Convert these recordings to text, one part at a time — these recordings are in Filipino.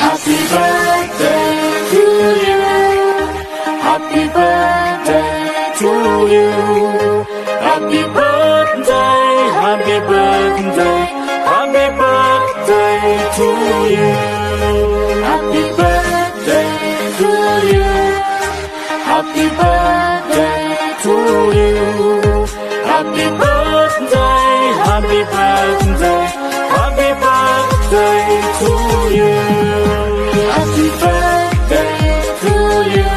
Happy birthday to you. Happy birthday to you. Happy birthday, happy birthday, happy birthday to you. Happy birthday to you. Happy birthday to you. Happy birthday, happy birthday, happy birthday to you. Happy birthday to you.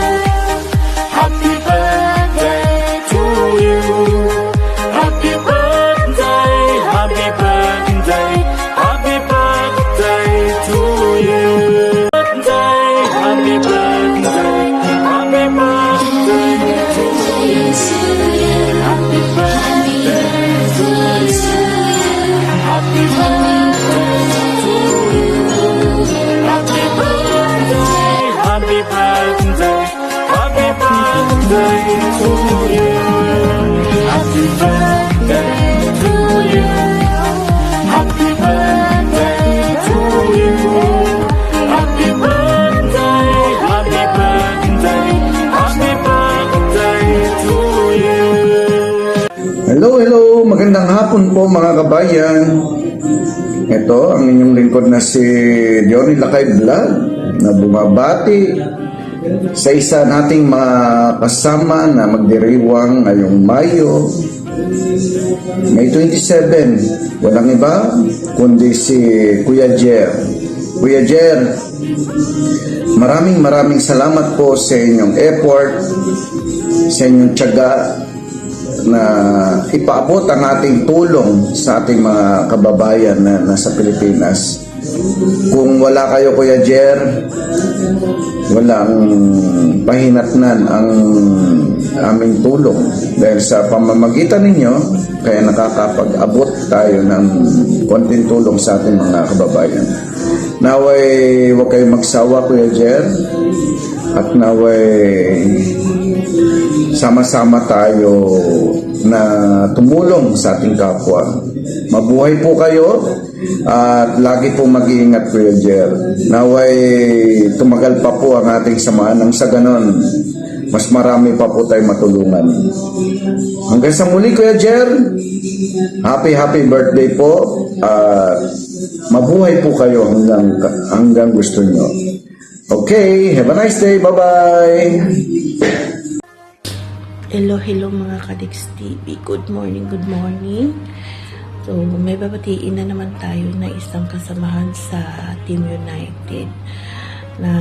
Happy birthday to you. Happy birthday, happy birthday, happy birthday to you. Birthday, happy birthday, happy birthday to you. Happy birthday to you. Happy birthday to you. Happy birthday, happy birthday, happy birthday to you. Happy birthday to you. Happy birthday to you. Happy birthday, happy birthday, happy birthday to you. Hello, magandang hapon po mga kabayan. Ito ang inyong lingkod na si Johnny Lakay Vlog na bumabati sa isa nating mga kasama na magdiriwang ngayong Mayo, May 27. Walang iba kundi si Kuya Jer. Kuya Jer, maraming salamat po sa inyong effort, sa inyong tiyaga na ipaabot ang ating tulong sa ating mga kababayan na nasa Pilipinas. Kung wala kayo, Kuya Jer, walang pahinatnan ang aming tulong. Dahil sa pamamagitan ninyo, kaya nakakapag-abot tayo ng konting tulong sa ating mga kababayan. Naway huwag kayong magsawa, Kuya Jer, at naway sama-sama tayo na tumulong sa ating kapwa. Mabuhay po kayo at lagi po mag-iingat, Kuya Jer. Naway tumagal pa po ang ating samahan nang sa ganon mas marami pa po tayong matulungan. Hanggang sa muli, Kuya Jer, happy birthday po at mabuhay po kayo hanggang gusto nyo. Okay, have a nice day. Bye-bye. Hello mga Kadix TV. Good morning. So, may babatiin na naman tayo na isang kasamahan sa Team United. Na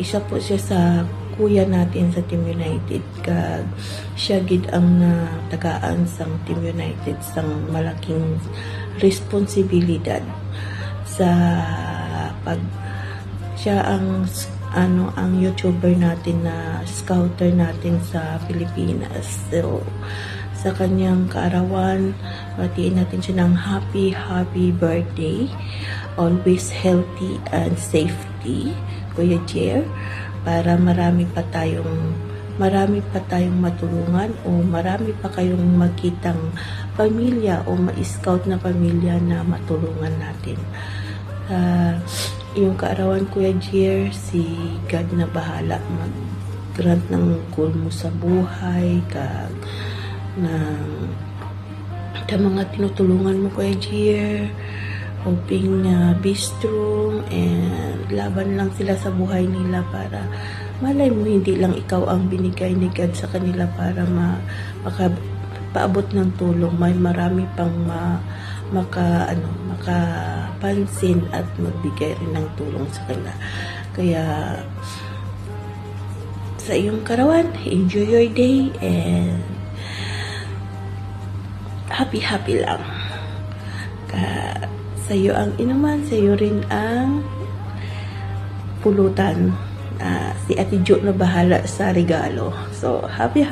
isa po siya sa kuya natin sa Team United. Kag siya gid ang tagaan sa Team United sang malaking responsibilidad sa pag siya ang ang YouTuber natin na scouter natin sa Pilipinas. So, sa kanyang kaarawan, batiin natin siya ng happy birthday. Always healthy and safety, Kuya Jer, para marami pa tayong matulungan o marami pa kayong makitang pamilya o ma-scout na pamilya na matulungan natin. Yung kaarawan, Kuya Jer, si God na bahala mag-grant ng goal mo sa buhay kag na mga tinutulungan mo, Kuya Jer, hoping na be strong and laban lang sila sa buhay nila para malay mo hindi lang ikaw ang binigay ni God sa kanila para makapaabot ng tulong. May marami pang makapansin at magbigay rin ng tulong sa kanila. Kaya sa iyong karawan, enjoy your day and happy lang. Sa iyo ang inuman, sa iyo rin ang pulutan. Si Ate Jo na bahala sa regalo. So, happy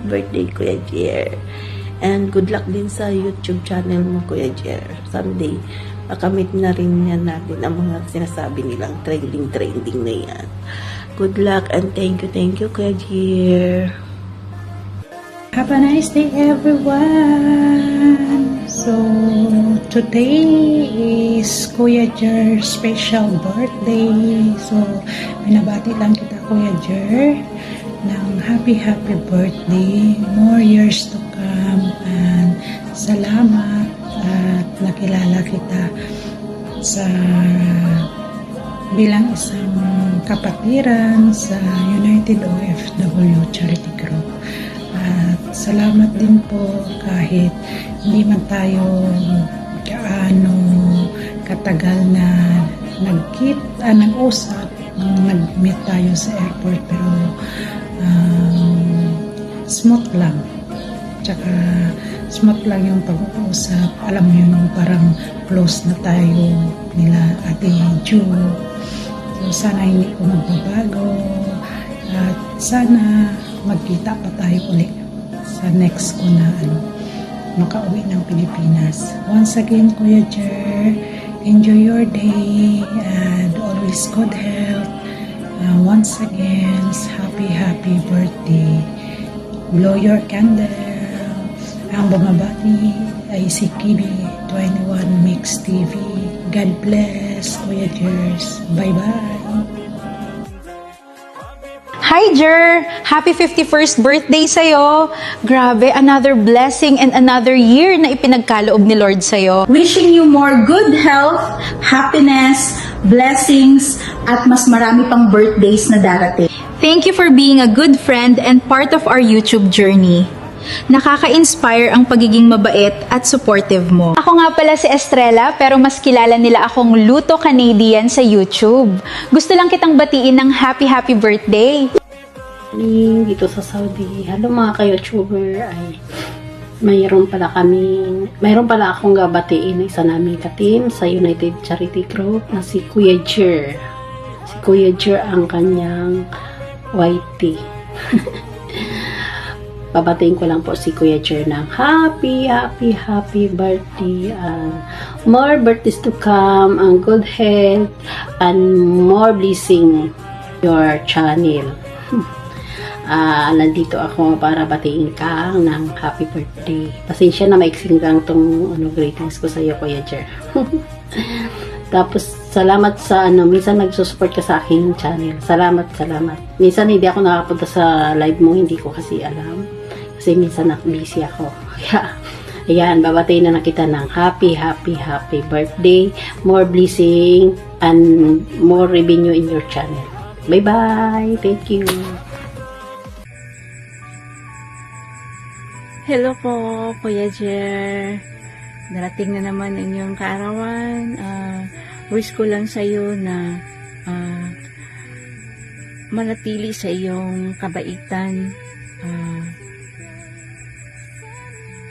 birthday, Kuya Jer. And good luck din sa YouTube channel mo, Kuya Jer. Someday, makamit na rin yan natin ang mga sinasabi nilang trending na yan. Good luck and thank you, Kuya Jer. Have a nice day, everyone. So, today is Kuya Jer's special birthday. So, binabati lang kita Kuya Jer ng happy birthday. More years to come. And salamat at nakilala kita sa bilang isang kapatiran sa United OFW Charity Group. At salamat din po kahit hindi man tayo gaano katagal na nag-usap nung nag-meet tayo sa airport, pero smooth lang. Tsaka smooth lang yung pag-uusap. Alam mo yun, parang close na tayo nila Ate Ju. So sana hindi ko magbabago at sana magkita pa tayo ulit sa next ko na makauwi ng Pilipinas. Once again, Kuya Jer, enjoy your day and always good health. Once again, happy birthday. Blow your candle. Ang bumabati ay si Kibi21 Mix TV. God bless, Kuya Jers. Bye-bye. Hi, Jer! Happy 51st birthday sa'yo! Grabe, another blessing and another year na ipinagkaloob ni Lord sa'yo. Wishing you more good health, happiness, blessings, at mas marami pang birthdays na darating. Thank you for being a good friend and part of our YouTube journey. Nakaka-inspire ang pagiging mabait at supportive mo. Ako nga pala si Estrella, pero mas kilala nila akong Luto Canadian sa YouTube. Gusto lang kitang batiin ng happy birthday. Dito sa Saudi, hello mga ka-YouTuber, ay mayroon pala akong gabatiin isa naming ka-team sa United Charity Group na si Kuya Jer. Si Kuya Jer ang kanyang YT. Babatiin ko lang po si Kuya Jer ng happy birthday and more birthdays to come, and good health and more blessing your channel. Nandito ako para batiin ka ng happy birthday. Pasensya na maiksing lang tong greetings ko sa iyo, Kuya Jer. Tapos salamat sa minsan nagsusupport ka sa aking channel. Salamat. Minsan hindi ako nakapunta sa live mo, hindi ko kasi alam. Kasi minsan busy ako. Kaya, ayan, babatiin na kita ng happy birthday. More blessing and more revenue in your channel. Bye-bye. Thank you. Hello po, Kuya Jer. Darating na naman inyong kaarawan. Wish ko lang sa iyo na manatili sa iyong kabaitan.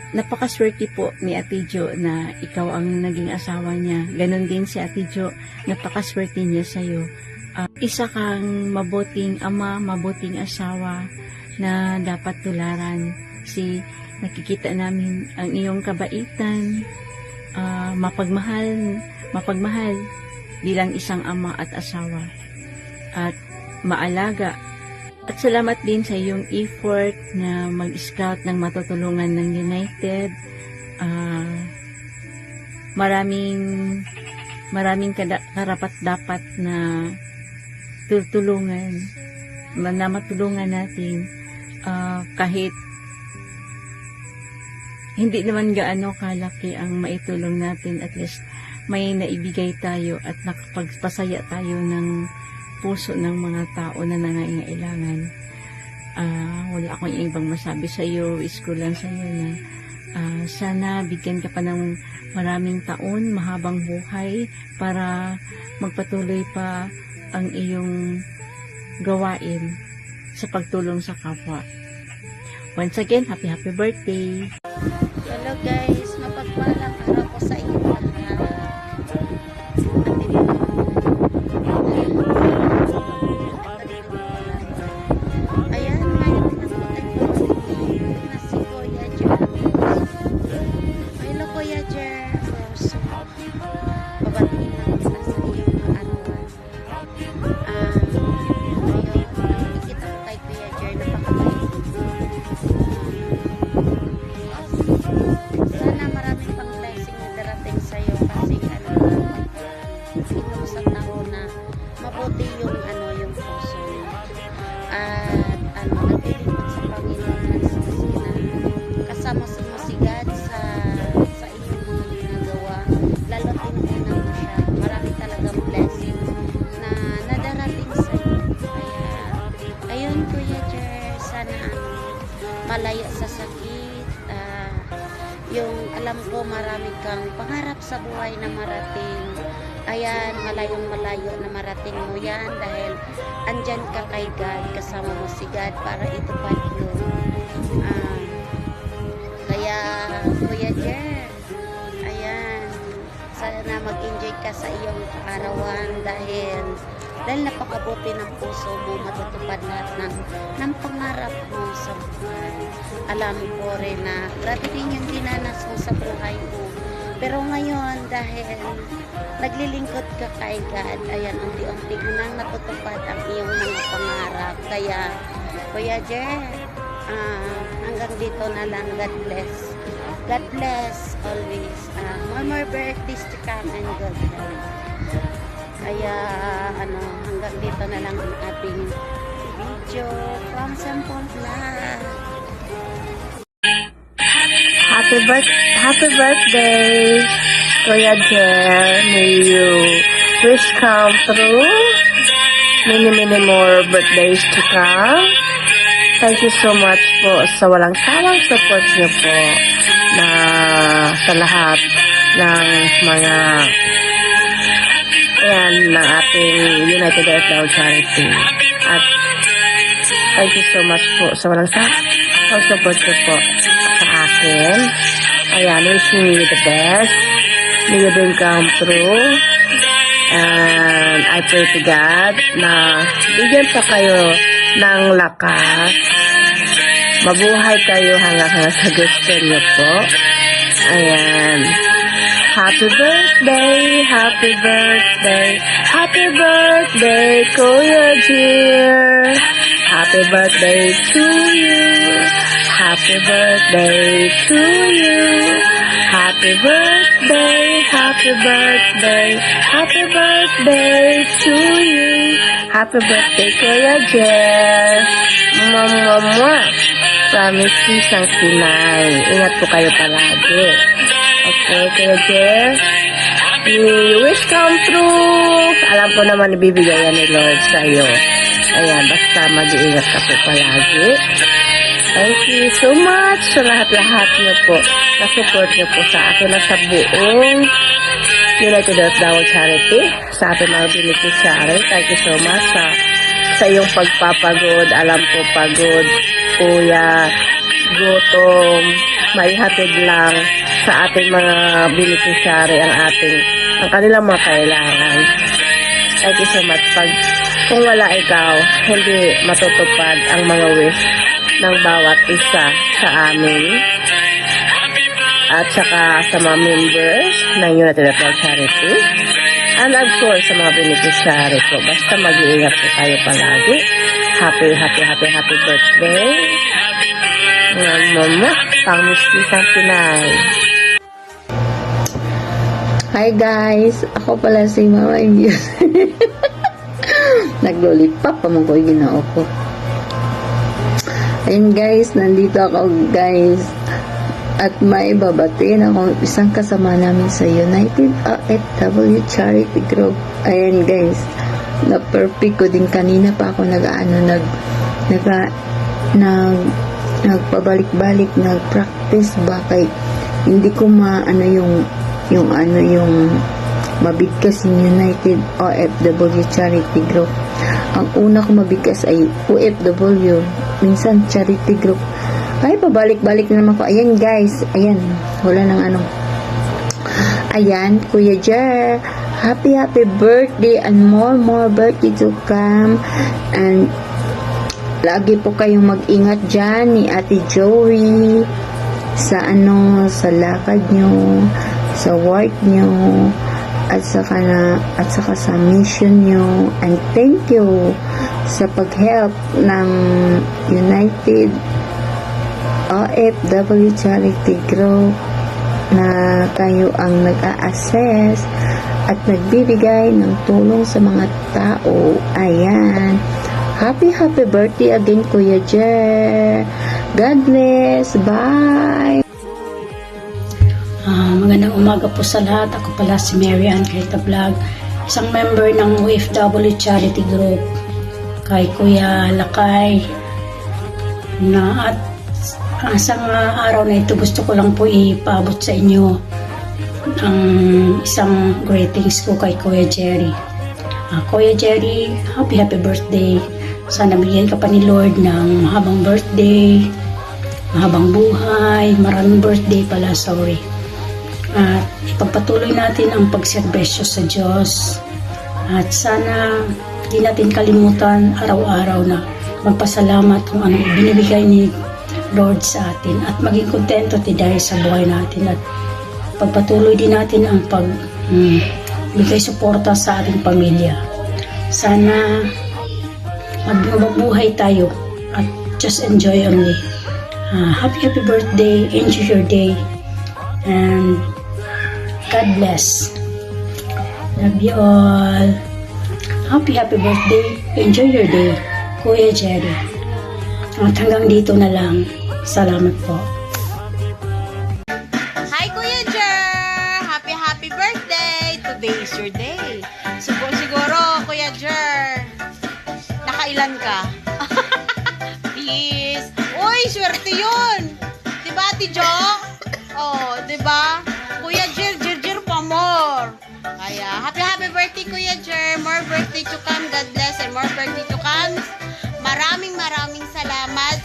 Napakaswerte po ni Ate Jo na ikaw ang naging asawa niya. Ganon din si Ate Jo, napakaswerte niya sa iyo. Isa kang mabuting ama, mabuting asawa na dapat tularan. Kasi nakikita namin ang iyong kabaitan, mapagmahal bilang isang ama at asawa, at maalaga. At salamat din sa iyong effort na mag-scout ng matutulungan ng United. Maraming karapat-dapat na tutulungan, na matulungan natin, kahit hindi naman gaano kalaki ang maitulong natin, at least may naibigay tayo at nakapagpasaya tayo ng puso ng mga tao na nangangailangan. Wala akong ibang masabi sa iyo. Wish ko lang sa iyo na sana bigyan ka pa ng maraming taon, mahabang buhay, para magpatuloy pa ang iyong gawain sa pagtulong sa kapwa. Once again, happy birthday! Hello guys, mapagpalang araw po sa inyo lahat. Ayan, ngayon pinagpunta ko na si Kuya Jer. Hello Kuya Jer. So, babatiin lang kita sa iyong kaarawan. Ngayon, nakikita ko kay Kuya Jer, napakabait. alam ko marami kang pangarap sa buhay na marating. Ayan, malayong malayo na marating mo yan dahil andyan ka kay God, kasama mo si God para itupad yun. Kaya, Kuya Jer, ayan, sana mag-enjoy ka sa iyong kaarawan dahil napakabuti ng puso mo, matutupad lahat ng pangarap mo sa buhay. Alam ko rin na grabe din yung dinanas mo sa buhay mo. Pero ngayon, dahil naglilingkod ka kay God, ayan, unti-unti mo nang natutupad ang iyong mga pangarap. Kaya, Kuya Jer, hanggang dito na lang. God bless. God bless always. More birthdays to come and God bless. Kaya, hanggang dito na lang ang ating video from Sampon Vlog. Happy birthday, Kuya Jer. May you wish come true. Many more birthdays to come. Thank you so much po sa walang sawang support niyo po na sa lahat ng mga ng ating United FL Charity. At thank you so much po sa walang sawang support niyo po sa akin. Ayan, wishing you the best. May you dream come true. And I pray to God na bigyan pa kayo ng lakas. Mabuhay kayo hanggang sa gusto niyo po. Ayan. Happy birthday, happy birthday, happy birthday, Kuya Jer. Happy birthday to you. Happy birthday to you. Happy birthday, happy birthday, happy birthday to you. Happy birthday, Kuya Jer. Mwah. Promise isang Pinay. Ingat po kayo palagi. Okay, Kuya Jer. Wish come true. Alam ko naman ibibigay yan ni Lord sa iyo. Ayan, basta mag-iingat ka po palagi. Thank you so much sa lahat-lahat niyo po. Na-support niyo po sa akin at sa buong United FL Charity. Sa ating mga beneficiary. Thank you so much sa iyong pagpapagod. Alam ko pagod, kuya, gutom, maihatid lang sa ating mga beneficiary ang kanilang mga kailangan. Thank you so much. Kung wala ikaw, hindi matutupad ang mga wish ng bawat isa sa amin at saka sa mga members ng United FL Charity and of course sa mga beneficiary po. Basta mag-iingat po tayo palagi. Happy birthday mama, pang-mistisang Pinay. Hi guys, ako pala si Mama English. Naglolipap pa mo ko yung ginao ko. Ayun guys, nandito ako guys. At may babatiin ako isang kasama namin sa United AFW Charity Group. Ayan guys, na-perfect ko din kanina pa ako nagpabalik-balik, nag-practice ba kay hindi ko yung mabigkas yung United OFW Charity Group. Ang una ko mabigkas ay OFW, minsan Charity Group. Ay, pabalik-balik na naman ko. Ayan guys, ayan, wala nang Ayan, Kuya Jer, happy birthday and more birthday to come. And lagi po kayong mag-ingat dyan ni Ate Joey sa lakad nyo, sa work nyo, at saka sa mission nyo. And thank you sa pag-help ng United OFW Charity Group na kayo ang nag-a-assess at nagbibigay ng tulong sa mga tao. Ayan. Happy birthday again, Kuya Jer. God bless. Bye. Magandang umaga po sa lahat. Ako pala si Mary Ann Kaita Vlog, isang member ng OFW Charity Group. Kay Kuya Lakay na at Sa araw na ito, gusto ko lang po ipaabot sa inyo ang isang greetings ko kay Kuya Jerry. Kuya Jerry, happy birthday. Sana bigyan ka pa ni Lord ng mahabang birthday, mahabang buhay, maraming birthday pala, sorry. At ipagpatuloy natin ang pagserbesyo sa Diyos. At sana di natin kalimutan araw-araw na magpasalamat kung anong binibigay ni Lord sa atin at maging kontento dahil sa buhay natin at pagpatuloy din natin ang bigay suporta sa ating pamilya. Sana magbuhay tayo at just enjoy only. Happy birthday, enjoy your day, and God bless. Love you all. Happy birthday, enjoy your day, Kuya Jerry. At hanggang dito na lang. Salamat po. Hi, Kuya Jer! Happy birthday! Today is your day. Siguro, Kuya Jer, nakailan ka? Please. Uy, swerte yun! Diba, Ate Jo? Oh, diba? Kuya Jer pa more. Kaya, happy birthday, Kuya Jer. More birthday to come. God bless and more birthday to come. Maraming salamat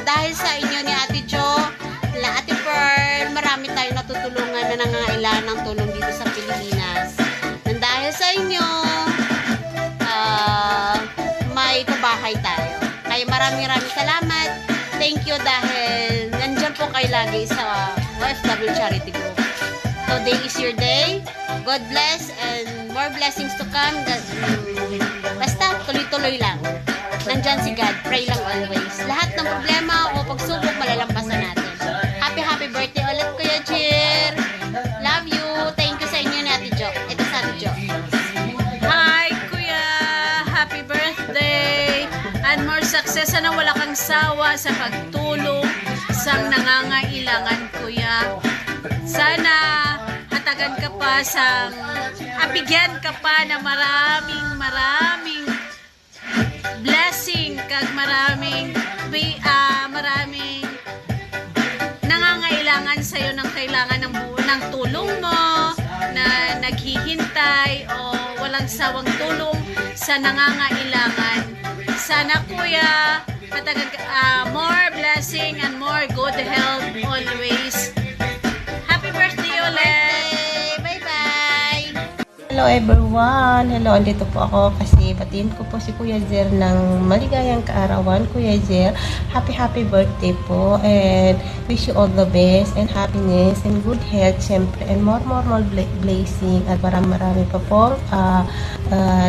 dahil sa inyo ni Ate Jo, Ate Pearl, marami tayong natutulungan na nangangailangan ng tulong dito sa Pilipinas. Nang dahil sa inyo, may kabahay tayo. Kaya maraming salamat. Thank you dahil nandyan po kayo lagi sa OFW Charity Group. Today is your day. God bless and more blessings to come. Basta tuloy-tuloy lang. Nandyan si God. Pray lang always. Lahat ng problema o pagsubok malalampasan natin. Happy birthday ulit, Kuya Jer. Love you. Thank you sa inyo ni Ate Jo. Ito sa Ate Jo. Hi, Kuya. Happy birthday. And more success. Sana wala kang sawa sa pagtulong sa nangangailangan, Kuya. Sana hatagan ka pa sa bigyan ka pa na maraming blessing kag maraming nangangailangan sa iyo ng kailangan ng tulong mo na naghihintay o walang sawang tulong sa nangangailangan. Sana, Kuya, hatagan more blessing and more good health always. Happy birthday ulit! Bye-bye! Hello everyone! Hello, andito po ako kasi batiin ko po si Kuya Jer ng maligayang kaarawan. Kuya Jer, happy birthday po and wish you all the best and happiness and good health syempre and more blessing at marami pa po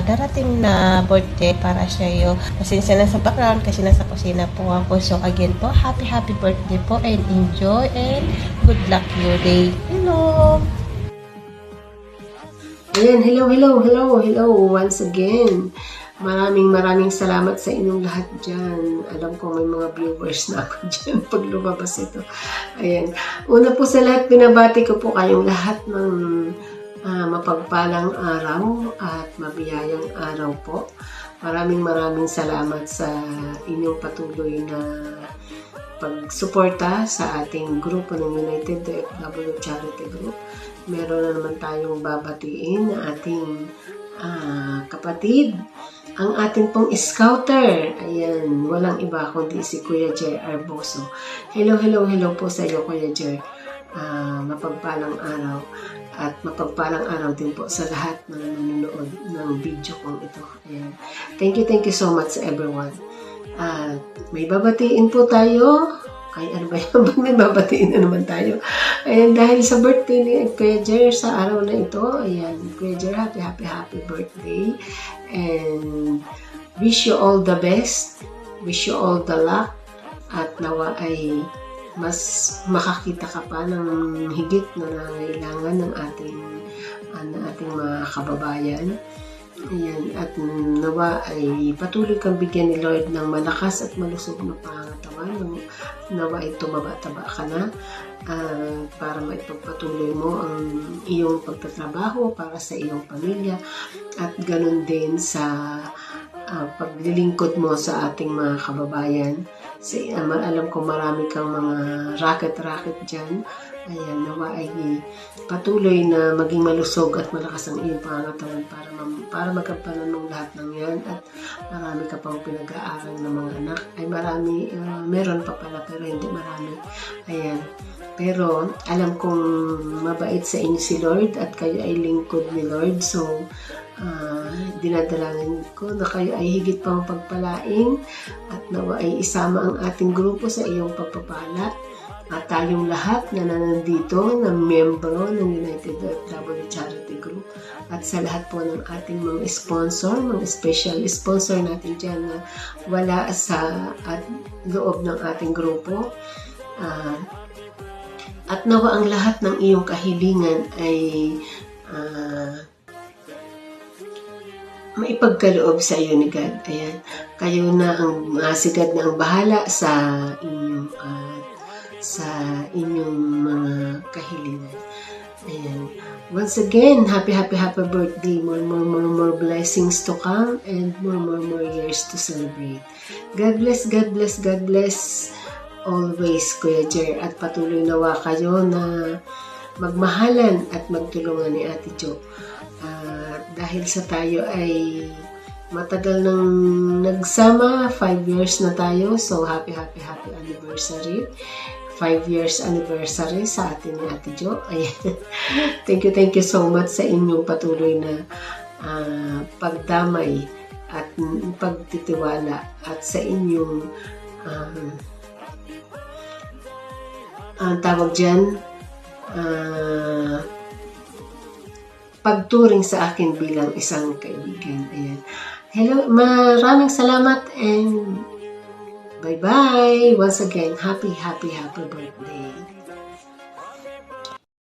darating na birthday para sa iyo. Pasensya na sa background kasi nasa kusina po ako. So again po, happy birthday po and enjoy and good luck your day. Hello! Ayan, hello once again. Maraming salamat sa inyong lahat dyan. Alam ko may mga viewers na ako dyan pag lumabas ito. Ayan. Una po sa lahat, binabati ko po kayong lahat ng mapagpalang araw at mabiyayang araw po. Maraming salamat sa inyong patuloy na pagsuporta sa ating grupo ng United OFW Charity Group. Meron na naman tayong babatiin na ating kapatid, ang ating pong scouter. Ayan, walang iba kundi si Kuya Jer Arboso. Hello po sa iyo, Kuya Jer. Mapagpalang araw at mapagpalang araw din po sa lahat ng nanonood ng video kong ito. Ayan. Thank you so much everyone. May babatiin po tayo. Ay, ano ba yan? May babatiin na naman tayo. Ayan, dahil sa birthday ni Kuya Jer sa araw na ito, ayan, Kuya Jer, happy birthday. And wish you all the best. Wish you all the luck. At nawa ay mas makakita ka pa ng higit na nangangailangan ng ating mga kababayan. Ayan, at nawa ay patuloy kang bigyan ni Lord ng malakas at malusog na pangangatawan. Nawa ay tumaba-taba ka na para maipagpatuloy mo ang iyong pagtatrabaho para sa iyong pamilya at ganun din sa paglilingkod mo sa ating mga kababayan Alam ko marami kang mga racket dyan. Ayan, nawa ay patuloy na maging malusog at malakas ang iyong pangangatawan para magkapanan ng lahat ng yan, at marami ka pang pinag-aaral ng mga anak. Ay marami, meron pa pala pero hindi marami. Ayan. Pero alam kong mabait sa inyo si Lord at kayo ay lingkod ni Lord. So, dinadalangin ko na kayo ay higit pang pagpalaing at nawa ay isama ang ating grupo sa iyong pagpapala. At tayong lahat na nandito na miyembro ng United OFW Charity Group at sa lahat po ng ating mga sponsor, mga special sponsor natin dyan na wala sa loob ng ating grupo. At nawa ang lahat ng iyong kahilingan ay maipagkaloob sa iyo ni God. Ayan. Kayo na ang sigad na ang bahala sa inyong mga kahilingan. Ayan. Once again, happy birthday. More blessings to come and more years to celebrate. God bless always, Kuya Jer. At patuloy nawa kayo na magmahalan at magtulungan ni Ate Jo. Dahil sa tayo ay matagal nang nagsama, 5 years na tayo. So, happy anniversary. 5 years anniversary sa atin ni Ate Jo. Thank you so much sa inyong patuloy na pagdamay at pagtitiwala at sa inyong tawag dyan, pagturing sa akin bilang isang kaibigan. Ayan. Hello, maraming salamat and bye-bye. Once again, happy birthday.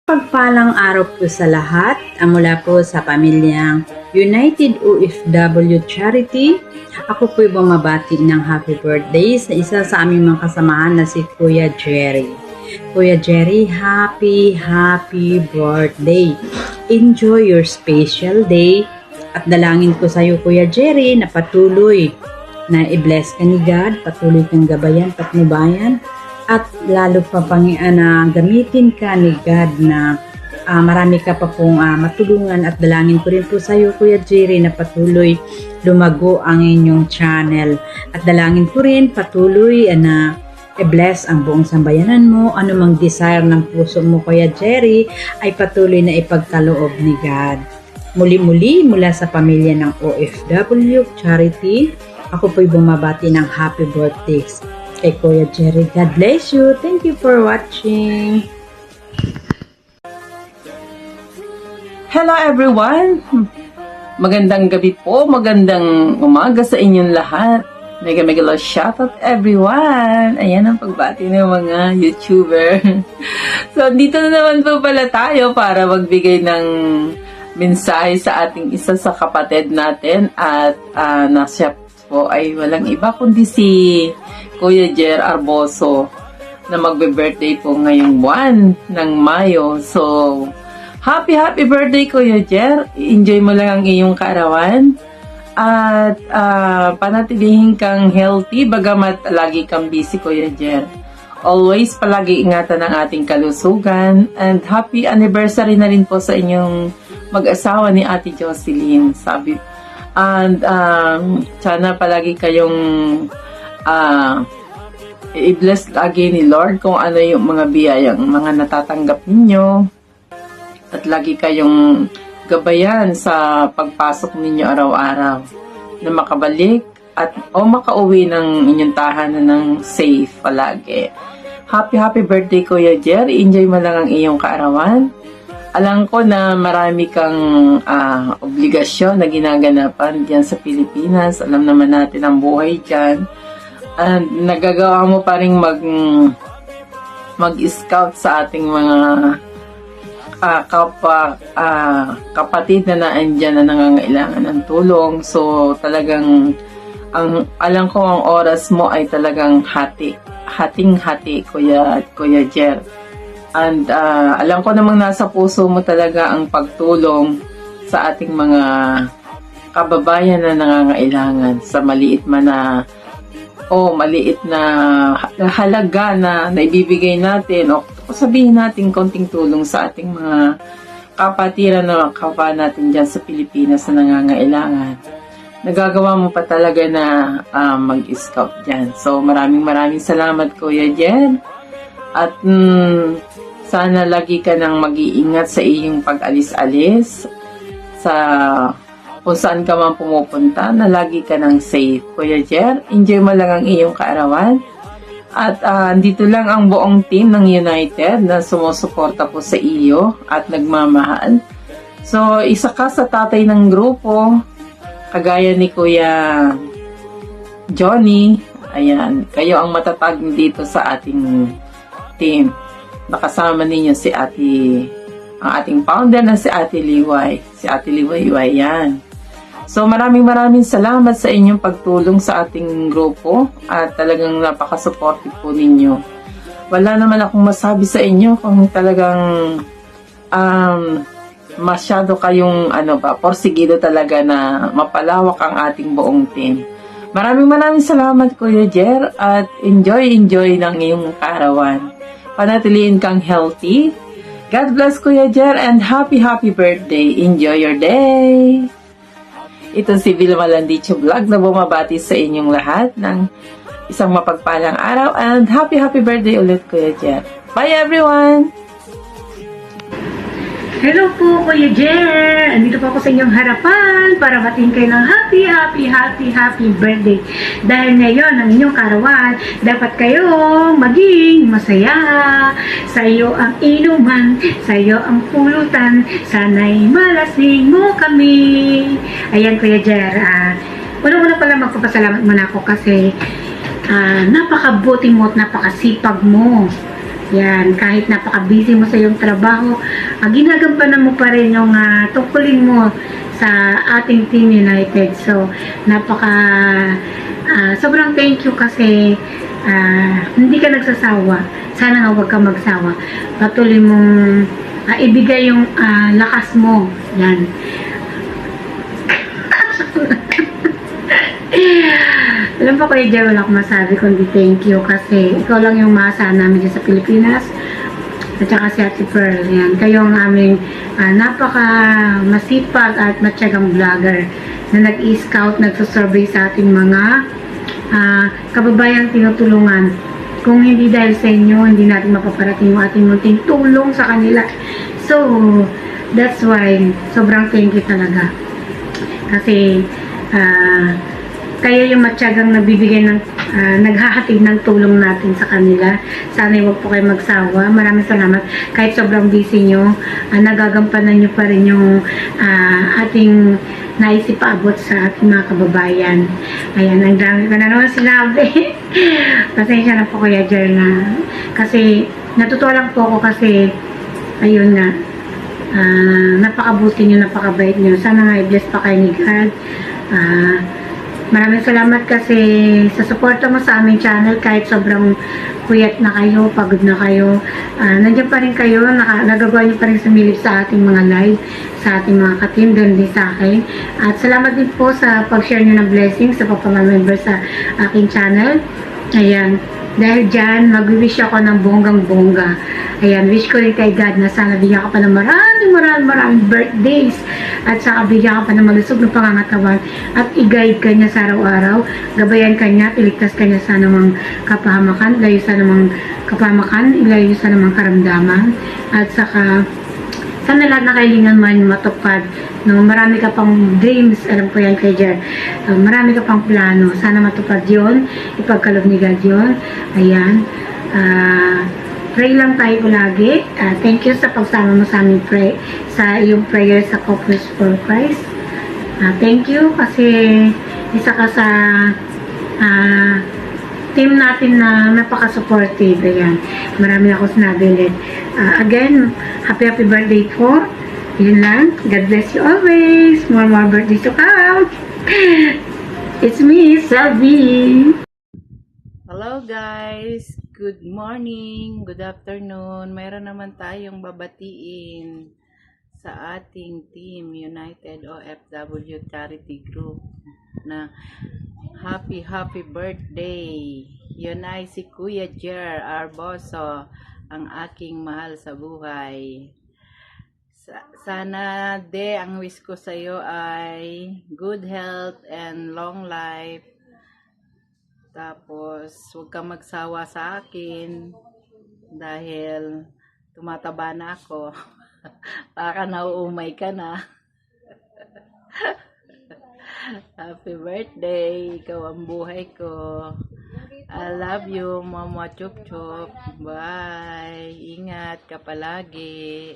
Pagpalang araw po sa lahat, mula po sa pamilyang United OFW Charity. Ako po'y bumabati ng happy birthday sa isa sa aming mga kasamahan na si Kuya Jerry. Kuya Jerry, happy birthday. Enjoy your special day. At dalangin ko sa iyo, Kuya Jerry, na patuloy na i-bless ka ni God, patuloy kang gabayan, patnubayan, at lalo pa na gamitin ka ni God na marami ka pa pong matulungan. At dalangin ko rin po sa iyo, Kuya Jerry, na patuloy lumago ang inyong channel. At dalangin ko rin patuloy na i-bless ang buong sambayanan mo. Anumang desire ng puso mo, Kuya Jerry, ay patuloy na ipagkaloob ni God. Muli-muli mula sa pamilya ng OFW Charity, ako po'y bumabati ng happy birthday kay Kuya Jerry. God bless you. Thank you for watching. Hello everyone! Magandang gabi po, magandang umaga sa inyong lahat. Mega love shoutout everyone! Ayan ang pagbati ng mga YouTuber. So, dito na naman po pala tayo para magbigay ng mensahe sa ating isa sa kapatid natin at nasya po ay walang iba kundi si Kuya Jer Arboso na magbe-birthday po ngayong buwan ng Mayo. So, happy birthday Kuya Jer. Enjoy mo lang ang iyong kaarawan at panatilihin kang healthy bagamat lagi kang busy Kuya Jer. Always palagi ingatan ang ating kalusugan and happy anniversary na rin po sa inyong mag-asawa ni Ate Jocelyn, sabi. And sana palagi kayong i-bless lagi ni Lord kung ano yung mga biyayang mga natatanggap ninyo. At lagi kayong gabayan sa pagpasok ninyo araw-araw na makabalik at makauwi ng inyong tahanan ng safe palagi. Happy birthday Kuya Jer. Enjoy mo lang ang iyong kaarawan. Alam ko na marami kang obligasyon na ginaganapan diyan sa Pilipinas. Alam naman natin ang buhay diyan. And nagagawa mo pa rin mag-scout sa ating mga kapatid na naandyan na nangangailangan ng tulong. So talagang alam ko ang oras mo ay talagang hating-hati Kuya Jer. And alam ko namang nasa puso mo talaga ang pagtulong sa ating mga kababayan na nangangailangan sa maliit man na o maliit na halaga na naibibigay natin o sabihin natin konting tulong sa ating mga kapatiran na kapwa natin dyan sa Pilipinas na nangangailangan, nagagawa mo pa talaga na mag-scout dyan. So maraming salamat Kuya Jed, at sana lagi ka nang mag-iingat sa iyong pag-alis-alis sa kung saan ka man pumupunta, na lagi ka nang safe. Kuya Jer, enjoy mo lang ang iyong kaarawan. At dito lang ang buong team ng United na sumusuporta po sa iyo at nagmamahal. So, isa ka sa tatay ng grupo, kagaya ni Kuya Johnny. Ayan, kayo ang matatag dito sa ating team. Nakasama ninyo si ang ating founder na si Ate Liway. Si Ate Liway, yan. So maraming salamat sa inyong pagtulong sa ating grupo at talagang napaka-supportive po ninyo. Wala naman akong masabi sa inyo kung talagang masyado kayong porsigido talaga na mapalawak ang ating buong team. Maraming salamat Kuya Jer, at enjoy ng iyong kaarawan. Panatiliin kang healthy. God bless Kuya Jer, and happy birthday. Enjoy your day. Ito si Vilma Landicho Vlog na bumabati sa inyong lahat ng isang mapagpalang araw, and happy birthday ulit Kuya Jer. Bye everyone! Hello po, Kuya Jer! Andito po ako sa inyong harapan para batiin kayo ng happy birthday. Dahil ngayon, ang inyong karawan, dapat kayong maging masaya. Sa iyo ang inuman, sa iyo ang pulutan, sana'y malasing mo kami. Ayan, Kuya Jer. Una pala magpapasalamat muna ako kasi napakabuti mo at napakasipag mo. Yan, kahit napaka-busy mo sa iyong trabaho, ginagampanan mo pa rin yung tungkulin mo sa ating Team United. So, sobrang thank you kasi hindi ka nagsasawa. Sana nga huwag ka magsawa. Patuloy mong ibigay yung lakas mo. Yan. Alam po Kuya Jer, wala akong masabi kundi thank you kasi ikaw lang yung maasahan namin dyan sa Pilipinas at saka si Ate Pearl. Yan. Kayo ang aming napaka masipag at matyagang vlogger na nag-i-scout, nagsasurvey sa ating mga kababayang tinutulungan. Kung hindi dahil sa inyo, hindi natin mapaparating yung ating munting tulong sa kanila. So, that's why sobrang thank you talaga. Kasi kayo yung matyagang nagbibigay ng naghahatid ng tulong natin sa kanila. Sana huwag po kayo magsawa. Maraming salamat. Kahit sobrang busy nyo, nagagampanan nyo pa rin yung ating naisipaabot sa ating mga kababayan. Ayan, ang dami ko na naman sinabi. Pasensya na po Kuya Jer na. Kasi natutuwa lang po ako kasi ayun nga, napakabuti nyo, napakabait nyo. Sana nga i-bless pa kayo ni God. Maraming salamat kasi sa suporta mo sa aming channel kahit sobrang puyat na kayo, pagod na kayo. Nandiyan pa rin kayo, nagagawa nyo pa rin sumilip sa ating mga live, sa ating mga ka-team, doon din sa akin. At salamat din po sa pag-share nyo ng blessings sa pagpapamember sa aking channel. Ayan. Dahil dyan, mag-wish ako ng bonggang-bongga. Ayan, wish ko rin kay God na sana bigyan ka pa ng maraming birthdays. At saka bigyan ka pa ng malusog ng pangangatawan. At i-guide ka niya sa araw-araw. Gabayan ka niya, iligtas ka niya sa namang kapahamakan. Ilayo sa namang kapahamakan, ilayo sa namang karamdaman. At saka, sana lahat na kailangan mo matupad. No, marami ka pang dreams, alam ko yan kay Jer. Marami ka pang plano. Sana matupad yon, ipagkaloob ni God yun. Ayan. Pray lang tayo lagi. Thank you sa pagsama mo sa aming sa iyong prayer sa Couples for Christ. Thank you kasi isa ka sa team natin na napaka-supportive. Ayan. Marami ako sinabi ulit. Again, happy birthday po. Yun lang. God bless you always. More birthdays to come. It's me, Selby. Hello guys! Good morning, good afternoon. Mayroon naman tayong babatiin sa ating Team United OFW Charity Group na happy birthday. Yun ay si Kuya Jer Arboso, ang aking mahal sa buhay. Sana ang wish ko sa iyo ay good health and long life. Tapos huwag kang magsawa sa akin dahil tumataba na ako. Baka nauumay ka na. Happy birthday, ikaw ang buhay ko. I love you, Mama Chup Chup. Bye. Ingat ka palagi.